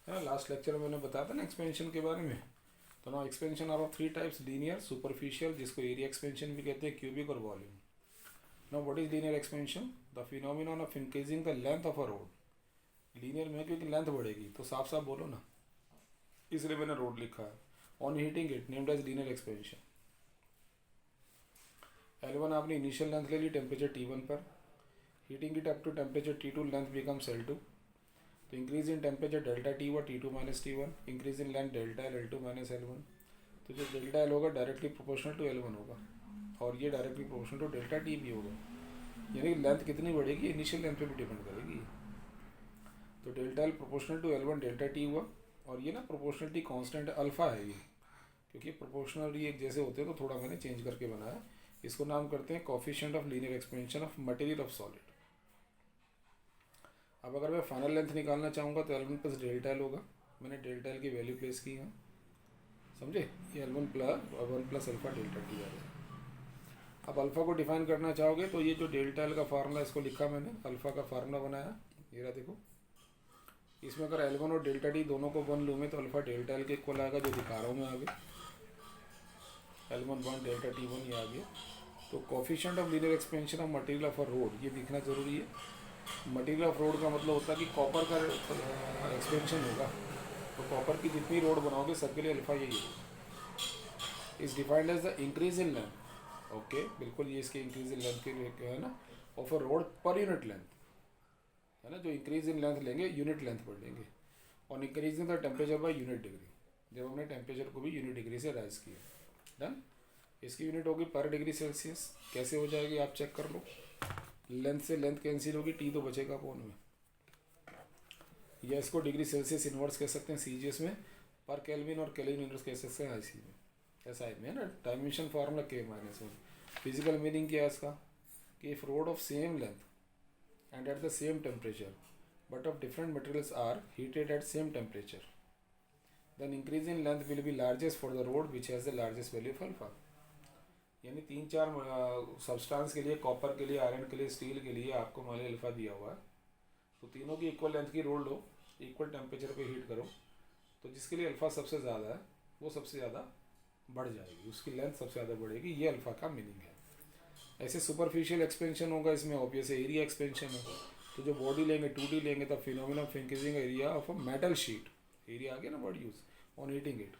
है ना। Last lecture में मैंने बताया था ना एक्सपेंशन के बारे में। तो ना expansion are of three types, linear, superficial, जिसको एरिया एक्सपेंशन भी कहते हैं, क्यूबिक और volume. Now what is linear expansion? The phenomenon of increasing the length of a rod. Linear में क्योंकि लेंथ बढ़ेगी, तो साफ साफ बोलो ना, इसलिए मैंने रोड लिखा है। On heating it named as linear expansion. L1 आपने इनिशियल लेंथ ले ली टेम्परेचर T1 पर, heating it up to temperature T2 length becomes L2। तो increase in temperature delta T हुआ T2 minus T1, increase in length delta L L2 minus L1। तो जो delta L होगा directly proportional to L1 होगा, और ये directly proportional to delta T भी होगा। यानी कि लेंथ कितनी बढ़ेगी इनिशियल लेंथ पे भी डिपेंड करेगी। तो delta L proportional to L1 delta T हुआ, और ये ना प्रोपोर्शनलिटी कांस्टेंट अल्फा है ये, क्योंकि प्रोपोर्शनल एक जैसे होते हैं तो थोड़ा मैंने चेंज करके बनाया। इसको नाम करते हैं coefficient of linear expansion of material of solid. अब अगर मैं फाइनल लेंथ निकालना चाहूँगा तो L1 प्लस डेल्टा L होगा। मैंने डेल्टा L की वैल्यू प्लेस की है, समझे। ये L1 plus alpha delta T आ गया। अब अल्फ़ा को डिफाइन करना चाहोगे तो ये जो डेल्टा L का फार्मूला इसको लिखा मैंने, अल्फ़ा का फार्मूला बनाया, ये रहा देखो। इसमें अगर L1 और डेल्टा T दोनों को 1 लूँ मैं तो अल्फ़ा डेल्टा L के इक्वल आएगा, जो दिखा रहा हूँ मैं आगे। L1 1 डेल्टा T1 ये आ गया। तो coefficient of linear expansion of material of a road ये दिखना जरूरी है। मटेरियल ऑफ रोड का मतलब होता है कि कॉपर का एक्सपेंशन होगा, तो कॉपर की जितनी रोड बनाओगे सबके लिए अल्फा यही होगा। Is defined as the increase in length. Okay बिल्कुल, ये इसके इंक्रीज इन लेंथ के लिए क्या है ना, of a road per unit length, है ना। जो इंक्रीज इन लेंथ लेंगे यूनिट लेंथ पर लेंगे, और increase in the temperature by unit degree, जब हमने टेम्परेचर को भी यूनिट डिग्री से राइज किया। डन। इसकी यूनिट होगी पर डिग्री सेल्सियस। कैसे हो जाएगी आप चेक कर लो। लेंथ से लेंथ कैंसिल होगी, टी तो बचेगा कौन में, या इसको डिग्री सेल्सियस इन्वर्स कह सकते हैं सीजीएस में, पर केल्विन और केल्विन इन्वर्स कह सकते हैं आईसी में, ऐसा है ना। Dimension formula K-1। Physical meaning क्या है इसका, कि if rod of same length and at the same temperature but of different materials are heated at same temperature, then increase in length will be largest for the rod which has the largest value of alpha. यानी 3-4 substance के लिए, copper के लिए, iron के लिए, steel के लिए आपको मान लिया अल्फा दिया हुआ है, तो तीनों की इक्वल लेंथ की रोड लो, इक्वल टेम्परेचर पे हीट करो, तो जिसके लिए अल्फा सबसे ज़्यादा है वो सबसे ज़्यादा बढ़ जाएगी, उसकी लेंथ सबसे ज़्यादा बढ़ेगी। ये अल्फा का मीनिंग है। ऐसे सुपरफिशियल एक्सपेंशन होगा, इसमें ऑब्वियस एरिया एक्सपेंशन है। तो जो बॉडी लेंगे 2D लेंगे तब phenomena of increasing area of a metal sheet, area आ गया ना word use, on heating it.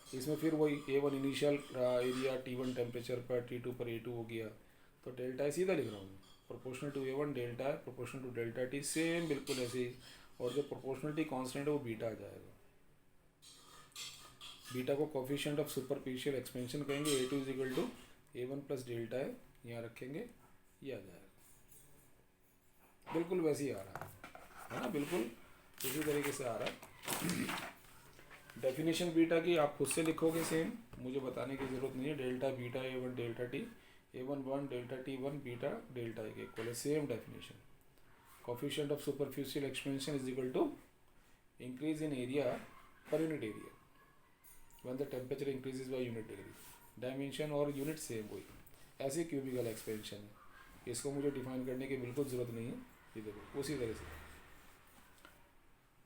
इसमें फिर वही A1 initial area T1 temperature पर, T2 पर A2 हो गया, तो डेल्टा है सीधा लिख रहा हूँ, प्रोपोर्शनल टू A1 डेल्टा है, proportional to delta T same बिल्कुल ऐसे ही। और जो प्रोपोर्शनलिटी कांस्टेंट है वो बीटा आ जाएगा। बीटा को कोफिशिएंट ऑफ सुपरफिशियल एक्सपेंशन कहेंगे। A2 is equal to A1 plus delta है, यहाँ रखेंगे, ये आ जाएगा। बिल्कुल वैसे ही आ रहा है ना, बिल्कुल इसी तरीके से आ रहा है। डेफिनेशन बीटा की आप खुद से लिखोगे सेम, मुझे बताने की ज़रूरत नहीं है। Delta beta A1 delta T, A1 1 delta T1 beta delta के इक्वल है, same definition. Coefficient of superficial expansion is equal to increase in area per unit area when the temperature increases by unit degree. Dimension और unit same वही, ऐसे cubicle expansion है। इसको मुझे define करने की बिल्कुल ज़रूरत नहीं है, ये देखो उसी तरह से,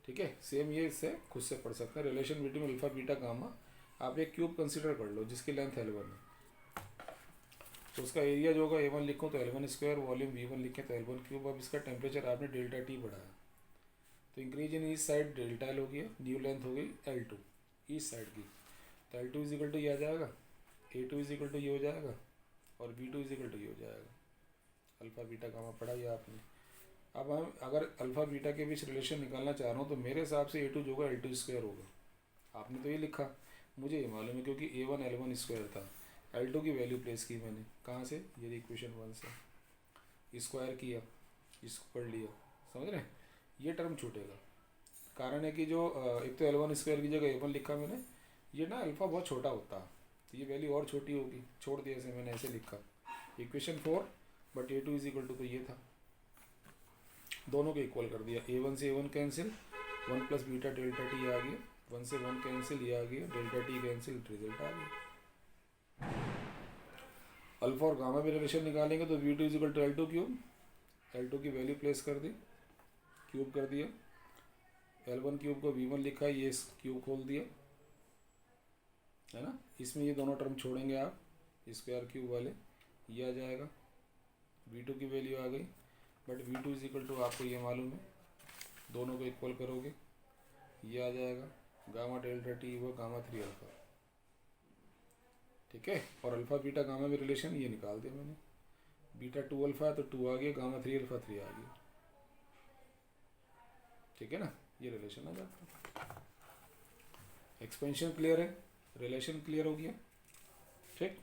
ठीक है। सेम ये इससे खुद से पढ़ सकते हैं। Relation between alpha beta gamma. आप एक क्यूब कंसीडर कर लो जिसकी लेंथ L1 है, तो उसका एरिया जो होगा A1 लिखो तो L1 स्क्वायर, वॉल्यूम V1 लिखें तो L1 क्यूब। अब इसका टेम्परेचर आपने डेल्टा T बढ़ाया, तो इंक्रीज इन ईस्ट साइड डेल्टा L हो गया, न्यू लेंथ हो गई L2 ईस्ट साइड की, तो L2 इज इक्वल टू ये आ जाएगा, A2 इज इक्वल टू ये हो जाएगा, और B2 इज इक्वल टू ये हो जाएगा। अल्फा बीटा गामा पढ़ा ये आपने। अब हम अगर अल्फ़ा बीटा के बीच रिलेशन निकालना चाह रहा हूँ तो मेरे हिसाब से A2 जो होगा L2 स्क्वायर होगा। आपने तो ये लिखा, मुझे ये मालूम है क्योंकि A1 L1 स्क्वायर था, L2 की वैल्यू प्लेस की मैंने कहाँ से, ये इक्वेशन 1 से, स्क्वायर किया, इसको पढ़ लिया, समझ रहे हैं। ये टर्म छूटेगा, कारण है कि जो एक तो L1 स्क्वायर की जगह A1 लिखा मैंने, ये ना अल्फ़ा बहुत छोटा होता है तो ये वैल्यू और छोटी होगी, छोड़ दिया ऐसे, मैंने ऐसे लिखा equation 4, but A2 is equal to तो ये था, दोनों को इक्वल कर दिया। A1 से A1 cancel, 1 plus beta delta T आ गया, 1 से 1 कैंसिल, ये आ गया, डेल्टा T कैंसिल, रिजल्ट आ गया। अल्फा और गामा में रिलेशन निकालेंगे तो V2 is equal to L2 cube, L2 की वैल्यू प्लेस कर दी, क्यूब कर दिया, L1 क्यूब को V1 लिखा है, ये क्यूब खोल दिया है ना, इसमें ये दोनों टर्म छोड़ेंगे आप, स्क्वायर क्यूब वाले, ये आ जाएगा, V2 की वैल्यू आ गई, but V2 is equal to आपको ये मालूम है, दोनों को इक्वल करोगे ये आ जाएगा गामा डेल्टा टी वो गामा 3 अल्फा, ठीक है। और अल्फा बीटा गामा में रिलेशन ये निकाल दिया मैंने, बीटा 2 अल्फा है तो 2 आ गया, गामा 3 अल्फा 3 आ गया, ठीक है ना, ये रिलेशन आ जाता है। एक्सपेंशन क्लियर है, रिलेशन क्लियर हो गया, ठीक।